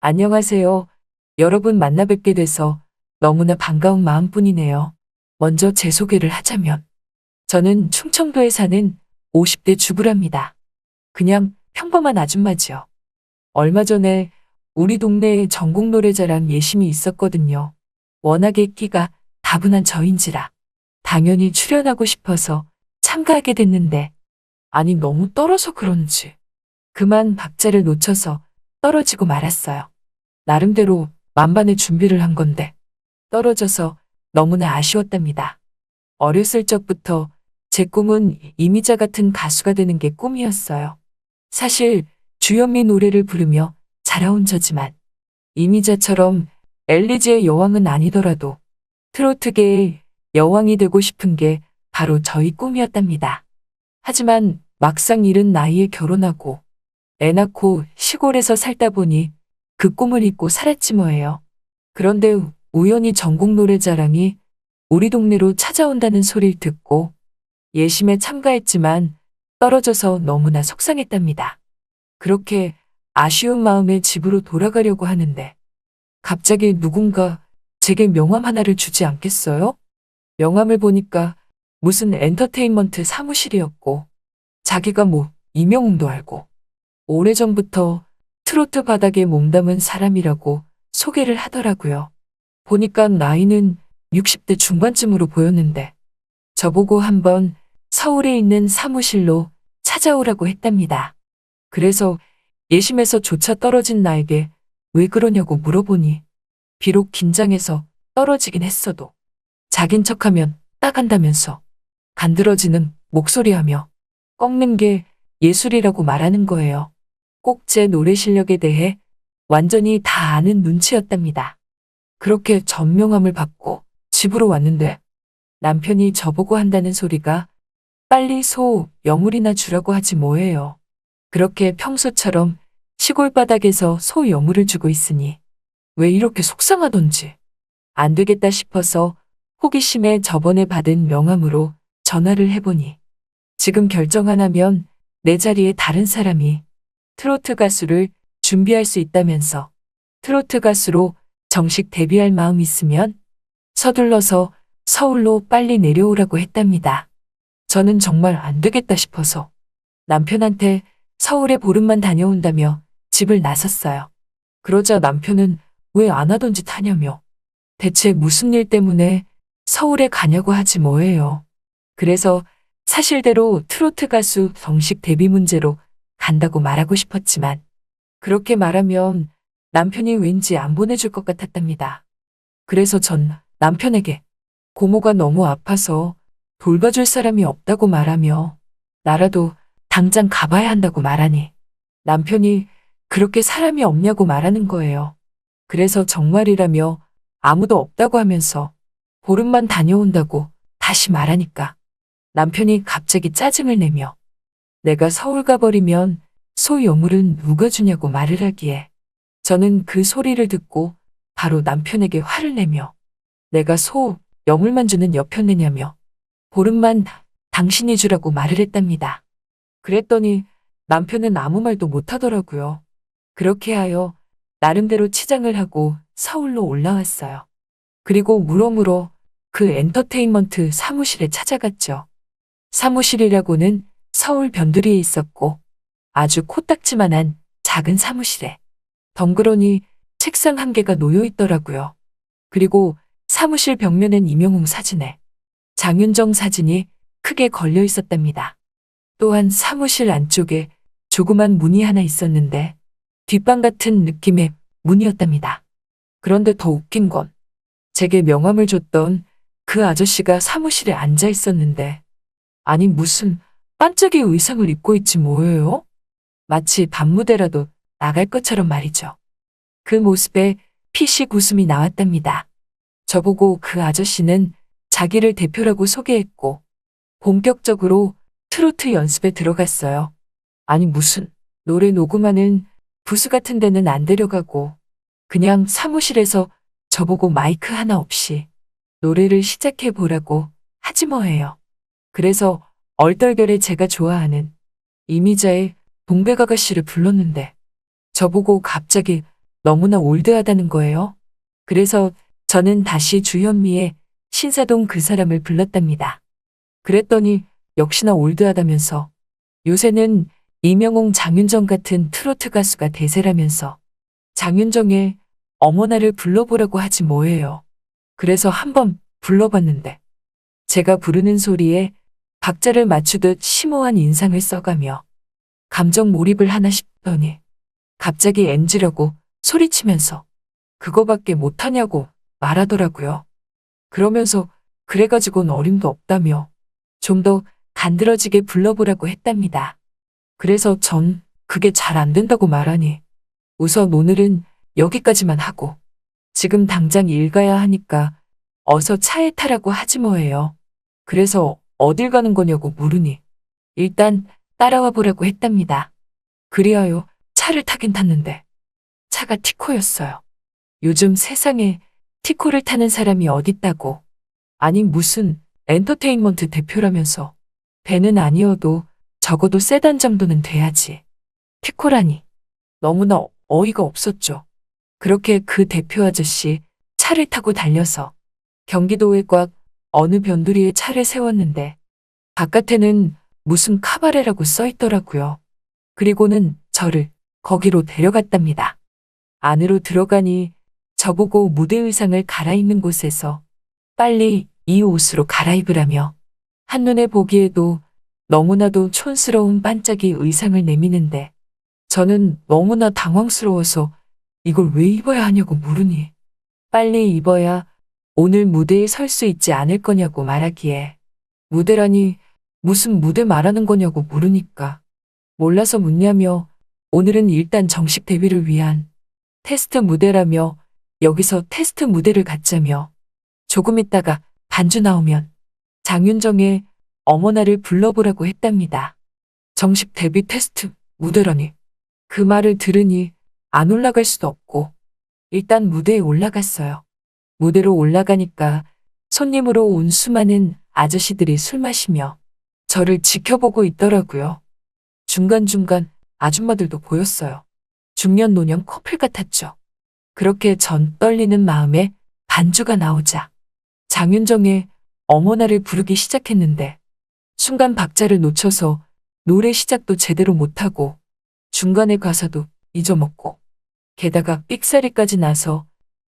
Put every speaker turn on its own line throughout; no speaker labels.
안녕하세요. 여러분 만나 뵙게 돼서 너무나 반가운 마음뿐이네요. 먼저 제 소개를 하자면, 저는 충청도에 사는 50대 주부랍니다. 그냥 평범한 아줌마지요. 얼마 전에 우리 동네에 전국 노래자랑 예심이 있었거든요. 워낙에 끼가 다분한 저인지라 당연히 출연하고 싶어서 참가하게 됐는데, 아니 너무 떨어서 그런지 그만 박자를 놓쳐서 떨어지고 말았어요. 나름대로 만반의 준비를 한 건데 떨어져서 너무나 아쉬웠답니다. 어렸을 적부터 제 꿈은 이미자 같은 가수가 되는 게 꿈이었어요. 사실 주현미 노래를 부르며 자라온 저지만 이미자처럼 엘리지의 여왕은 아니더라도 트로트계의 여왕이 되고 싶은 게 바로 저희 꿈이었답니다. 하지만 막상 이른 나이에 결혼하고 애 낳고 시골에서 살다 보니 그 꿈을 잊고 살았지 뭐예요. 그런데 우연히 전국 노래자랑이 우리 동네로 찾아온다는 소리를 듣고 예심에 참가했지만 떨어져서 너무나 속상했답니다. 그렇게 아쉬운 마음에 집으로 돌아가려고 하는데 갑자기 누군가 제게 명함 하나를 주지 않겠어요? 명함을 보니까 무슨 엔터테인먼트 사무실이었고 자기가 뭐 이명웅도 알고 오래전부터 트로트 바닥에 몸담은 사람이라고 소개를 하더라고요. 보니까 나이는 60대 중반쯤으로 보였는데 저보고 한번 서울에 있는 사무실로 찾아오라고 했답니다. 그래서 예심에서 조차 떨어진 나에게 왜 그러냐고 물어보니 비록 긴장해서 떨어지긴 했어도 자긴 척하면 따간다면서 간드러지는 목소리하며 꺾는 게 예술이라고 말하는 거예요. 꼭 제 노래 실력에 대해 완전히 다 아는 눈치였답니다. 그렇게 전명함을 받고 집으로 왔는데 남편이 저보고 한다는 소리가 빨리 소 여물이나 주라고 하지 뭐예요. 그렇게 평소처럼 시골 바닥에서 소 여물을 주고 있으니 왜 이렇게 속상하던지 안 되겠다 싶어서 호기심에 저번에 받은 명함으로 전화를 해보니 지금 결정 안 하면 내 자리에 다른 사람이 트로트 가수를 준비할 수 있다면서 트로트 가수로 정식 데뷔할 마음 있으면 서둘러서 서울로 빨리 내려오라고 했답니다. 저는 정말 안 되겠다 싶어서 남편한테 서울에 보름만 다녀온다며 집을 나섰어요. 그러자 남편은 왜 안 하던 짓 하냐며 대체 무슨 일 때문에 서울에 가냐고 하지 뭐예요. 그래서 사실대로 트로트 가수 정식 데뷔 문제로 간다고 말하고 싶었지만 그렇게 말하면 남편이 왠지 안 보내줄 것 같았답니다. 그래서 전 남편에게 고모가 너무 아파서 돌봐줄 사람이 없다고 말하며 나라도 당장 가봐야 한다고 말하니 남편이 그렇게 사람이 없냐고 말하는 거예요. 그래서 정말이라며 아무도 없다고 하면서 보름만 다녀온다고 다시 말하니까 남편이 갑자기 짜증을 내며 내가 서울 가버리면 소 여물은 누가 주냐고 말을 하기에 저는 그 소리를 듣고 바로 남편에게 화를 내며 내가 소 여물만 주는 여편네냐며 보름만 당신이 주라고 말을 했답니다. 그랬더니 남편은 아무 말도 못하더라고요. 그렇게 하여 나름대로 치장을 하고 서울로 올라왔어요. 그리고 물어물어 그 엔터테인먼트 사무실에 찾아갔죠. 사무실이라고는 서울 변두리에 있었고 아주 코딱지만한 작은 사무실에 덩그러니 책상 한 개가 놓여 있더라고요. 그리고 사무실 벽면엔 이명웅 사진에 장윤정 사진이 크게 걸려 있었답니다. 또한 사무실 안쪽에 조그만 문이 하나 있었는데 뒷방 같은 느낌의 문이었답니다. 그런데 더 웃긴 건 제게 명함을 줬던 그 아저씨가 사무실에 앉아 있었는데 아니 무슨 반짝이 의상을 입고 있지 뭐예요? 마치 밤무대라도 나갈 것처럼 말이죠. 그 모습에 피식 웃음이 나왔답니다. 저보고 그 아저씨는 자기를 대표라고 소개했고 본격적으로 트로트 연습에 들어갔어요. 아니 무슨 노래 녹음하는 부스 같은 데는 안 데려가고 그냥 사무실에서 저보고 마이크 하나 없이 노래를 시작해 보라고 하지 뭐예요. 그래서 얼떨결에 제가 좋아하는 이미자의 동백아가씨를 불렀는데 저보고 갑자기 너무나 올드하다는 거예요. 그래서 저는 다시 주현미의 신사동 그 사람을 불렀답니다. 그랬더니 역시나 올드하다면서 요새는 이명웅, 장윤정 같은 트로트 가수가 대세라면서 장윤정의 어머나를 불러보라고 하지 뭐예요. 그래서 한번 불러봤는데 제가 부르는 소리에 박자를 맞추듯 심오한 인상을 써가며 감정 몰입을 하나 싶더니 갑자기 NG라고 소리치면서 그거밖에 못하냐고 말하더라고요. 그러면서 그래가지고는 어림도 없다며 좀 더 간드러지게 불러보라고 했답니다. 그래서 전 그게 잘 안 된다고 말하니 우선 오늘은 여기까지만 하고 지금 당장 일 가야 하니까 어서 차에 타라고 하지 뭐예요. 그래서 어딜 가는 거냐고 물으니 일단 따라와 보라고 했답니다. 그리하여 차를 타긴 탔는데 차가 티코였어요. 요즘 세상에 티코를 타는 사람이 어딨다고. 아니 무슨 엔터테인먼트 대표라면서 배는 아니어도 적어도 세단 정도는 돼야지. 티코라니. 너무나 어이가 없었죠. 그렇게 그 대표 아저씨 차를 타고 달려서 경기도에 꽉 어느 변두리에 차를 세웠는데 바깥에는 무슨 카바레라고 써 있더라고요. 그리고는 저를 거기로 데려갔답니다. 안으로 들어가니 저보고 무대 의상을 갈아입는 곳에서 빨리 이 옷으로 갈아입으라며 한눈에 보기에도 너무나도 촌스러운 반짝이 의상을 내미는데 저는 너무나 당황스러워서 이걸 왜 입어야 하냐고 물으니 빨리 입어야 오늘 무대에 설 수 있지 않을 거냐고 말하기에 무대라니 무슨 무대 말하는 거냐고 물으니까 몰라서 묻냐며 오늘은 일단 정식 데뷔를 위한 테스트 무대라며 여기서 테스트 무대를 갖자며 조금 있다가 반주 나오면 장윤정의 어머나를 불러보라고 했답니다. 정식 데뷔 테스트 무대라니. 그 말을 들으니 안 올라갈 수도 없고 일단 무대에 올라갔어요. 무대로 올라가니까 손님으로 온 수많은 아저씨들이 술 마시며 저를 지켜보고 있더라고요. 중간중간 아줌마들도 보였어요. 중년 노년 커플 같았죠. 그렇게 전 떨리는 마음에 반주가 나오자 장윤정의 어머나를 부르기 시작했는데 순간 박자를 놓쳐서 노래 시작도 제대로 못하고 중간에 가사도 잊어먹고 게다가 삑사리까지 나서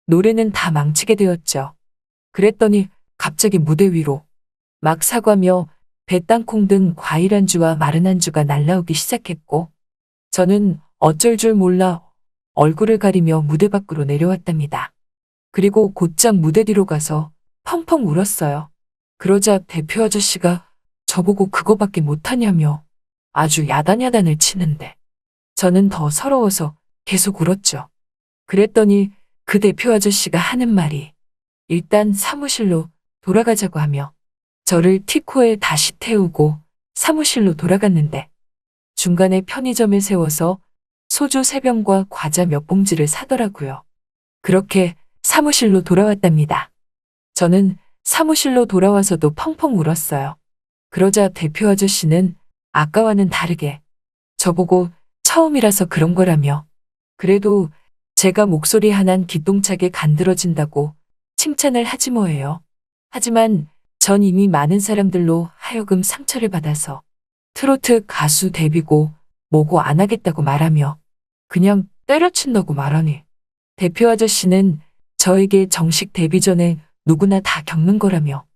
노래는 다 망치게 되었죠. 그랬더니 갑자기 무대 위로 막 사과며 배 땅콩 등 과일 안주와 마른 안주가 날라오기 시작했고 저는 어쩔 줄 몰라 얼굴을 가리며 무대 밖으로 내려왔답니다. 그리고 곧장 무대 뒤로 가서 펑펑 울었어요. 그러자 대표 아저씨가 저보고 그거밖에 못하냐며 아주 야단야단을 치는데 저는 더 서러워서 계속 울었죠. 그랬더니 그 대표 아저씨가 하는 말이 일단 사무실로 돌아가자고 하며 저를 티코에 다시 태우고 사무실로 돌아갔는데 중간에 편의점에 세워서 소주 3병과 과자 몇 봉지를 사더라고요. 그렇게 사무실로 돌아왔답니다. 저는 사무실로 돌아와서도 펑펑 울었어요. 그러자 대표 아저씨는 아까와는 다르게 저보고 처음이라서 그런 거라며 그래도 제가 목소리 하나는 기똥차게 간드러진다고 칭찬을 하지 뭐예요. 하지만 전 이미 많은 사람들로 하여금 상처를 받아서 트로트 가수 데뷔고 뭐고 안 하겠다고 말하며 그냥 때려친다고 말하니 대표 아저씨는 저에게 정식 데뷔 전에 누구나 다 겪는 거라며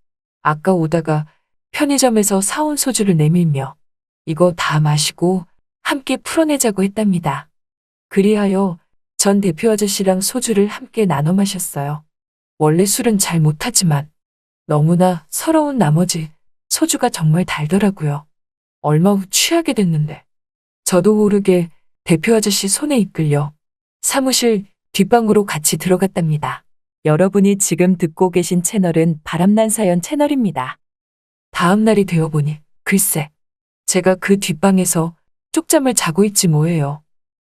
아까 오다가 편의점에서 사온 소주를 내밀며 이거 다 마시고 함께 풀어내자고 했답니다. 그리하여 전 대표 아저씨랑 소주를 함께 나눠 마셨어요. 원래 술은 잘 못하지만 너무나 서러운 나머지 소주가 정말 달더라고요. 얼마 후 취하게 됐는데 저도 모르게 대표 아저씨 손에 이끌려 사무실 뒷방으로 같이 들어갔답니다. 여러분이 지금 듣고 계신 채널은 바람난 사연 채널입니다. 다음 날이 되어보니 글쎄 제가 그 뒷방에서 쪽잠을 자고 있지 뭐예요.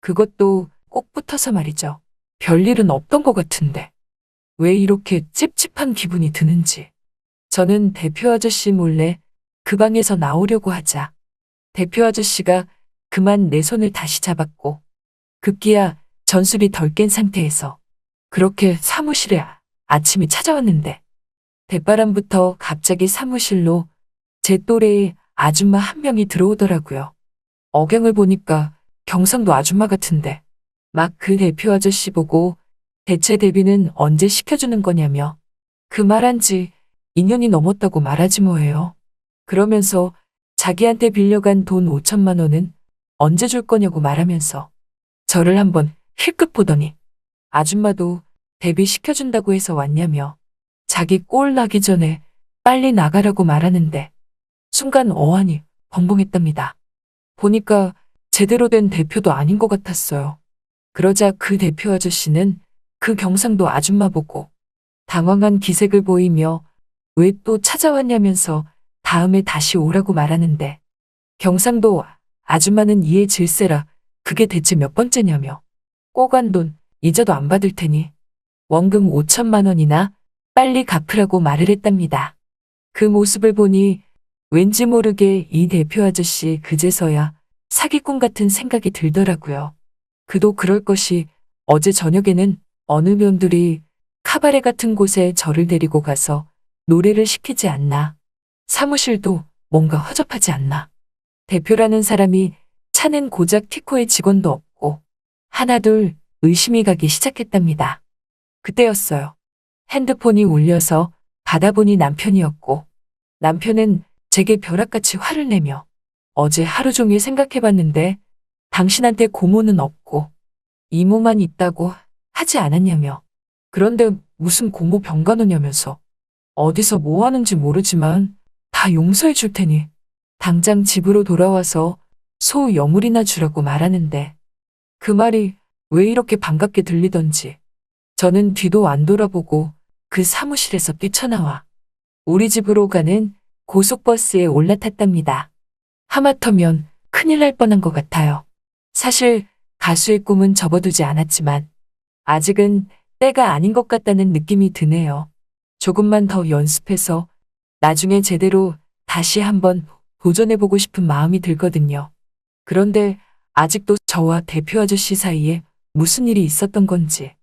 그것도 꼭 붙어서 말이죠. 별일은 없던 것 같은데 왜 이렇게 찝찝한 기분이 드는지. 저는 대표 아저씨 몰래 그 방에서 나오려고 하자 대표 아저씨가 그만 내 손을 다시 잡았고 급기야 전술이 덜 깬 상태에서 그렇게 사무실에 아침이 찾아왔는데 대바람부터 갑자기 사무실로 제 또래의 아줌마 한 명이 들어오더라고요. 억양을 보니까 경상도 아줌마 같은데 막 그 대표 아저씨 보고 대체 대비는 언제 시켜주는 거냐며 그 말한 지 2년이 넘었다고 말하지 뭐예요. 그러면서 자기한테 빌려간 돈 5천만 원은 언제 줄 거냐고 말하면서 저를 한번 힐끗 보더니 아줌마도 대비 시켜준다고 해서 왔냐며 자기 꼴 나기 전에 빨리 나가라고 말하는데 순간 어안이 벙벙했답니다. 보니까 제대로 된 대표도 아닌 것 같았어요. 그러자 그 대표 아저씨는 그 경상도 아줌마 보고 당황한 기색을 보이며 왜 또 찾아왔냐면서 다음에 다시 오라고 말하는데 경상도 아줌마는 이에 질세라 그게 대체 몇 번째냐며 꼬간 돈 이자도 안 받을 테니 원금 5천만 원이나 빨리 갚으라고 말을 했답니다. 그 모습을 보니 왠지 모르게 이 대표 아저씨 그제서야 사기꾼 같은 생각이 들더라고요. 그도 그럴 것이 어제 저녁에는 어느 명들이 카바레 같은 곳에 저를 데리고 가서 노래를 시키지 않나. 사무실도 뭔가 허접하지 않나. 대표라는 사람이 차는 고작 티코의 직원도 없고 하나둘 의심이 가기 시작했답니다. 그때였어요. 핸드폰이 울려서 받아보니 남편이었고 남편은 제게 벼락같이 화를 내며 어제 하루 종일 생각해봤는데 당신한테 고모는 없고 이모만 있다고 하지 않았냐며 그런데 무슨 고모 병간호냐면서 어디서 뭐 하는지 모르지만 다 용서해 줄 테니 당장 집으로 돌아와서 소 여물이나 주라고 말하는데 그 말이 왜 이렇게 반갑게 들리던지 저는 뒤도 안 돌아보고 그 사무실에서 뛰쳐나와 우리 집으로 가는 고속버스에 올라탔답니다. 하마터면 큰일 날 뻔한 것 같아요. 사실 가수의 꿈은 접어두지 않았지만 아직은 때가 아닌 것 같다는 느낌이 드네요. 조금만 더 연습해서 나중에 제대로 다시 한번 도전해보고 싶은 마음이 들거든요. 그런데 아직도 저와 대표 아저씨 사이에 무슨 일이 있었던 건지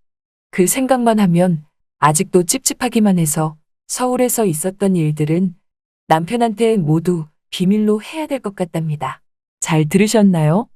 그 생각만 하면 아직도 찝찝하기만 해서 서울에서 있었던 일들은 남편한테 모두 비밀로 해야 될 것 같답니다. 잘 들으셨나요?